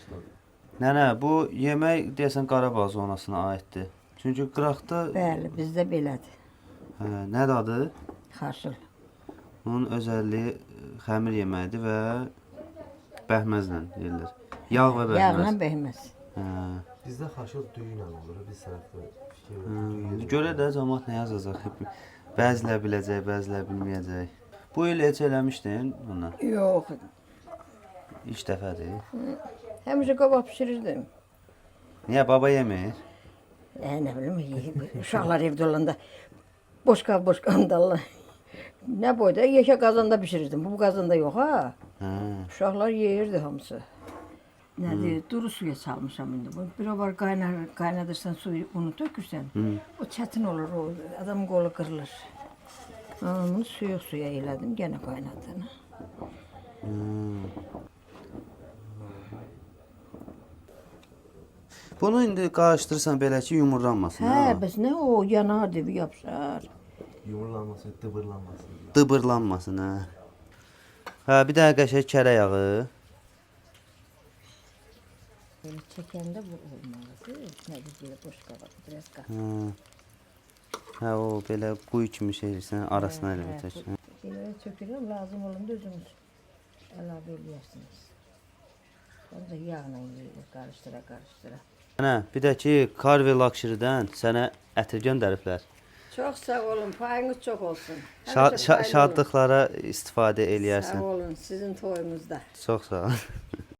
başladı. Nənə, bu yemək deyəsən Qarabağ zonasına aiddir. Çünki qıraqda Bəli, bizdə belədir. nədir adı? Xaşıl. Onun özəlliyi xəmir yeməyidir və bəhməzlə yeyirlər. Yağ və Yağla bəhməz. bəhməz. Hə. Bizdə xaşıl düyünlə olur. Biz tərəfdə düyün. Görə də cəmaət nə yazacaq? Bəzilə biləcək, bəzilə bilməyəcək. Bu il heç eləmişdin bundan. Yox. İlk dəfədir. Həmişə qabaq bişirirdim. Niyə baba yemir? Nə bilim, uşaqlar evdə olanda boş qandallar. Nə boyda? Yekə qazanda bişirirdim. Bu qazanda yox ha. Hə. Uşaqlar yeyirdi hamısı. Nədir? Duru suya salmışam indi. Bir o var qaynadırsan suyu, unu tökürsən. O çətin olur, o adam qolu qırılır. Onu suya elədim, gene qaynadım. Bunu indi qarışdırırsan belə ki, yumurlanmasın. Hə, bəs nə o yanar devi yapışar. Yumurlanmasın, dıbırlanmasın. Dıbırlanmasın, hə. Hə, bir dənə qəşəng kərə yağı. Böyle çəkəndə bu olmalıdır. Nə belə boş qabaq, biraz qat. Hə, o belə quyu kimi şeysən, arasına elə bitək. Şeyləri çökürəm, lazım olanda özünüz əlavə edirsiniz. Sonra yağla yeyilir, qarışdıra. Hə, bir də ki, Carve Luxury-dən sənə ətir göndəriblər. Çox sağ olun, payınız çox olsun. Şadlıqlara istifadə eləyərsən. Sağ olun, sizin toyunuzda. Çox sağ ol.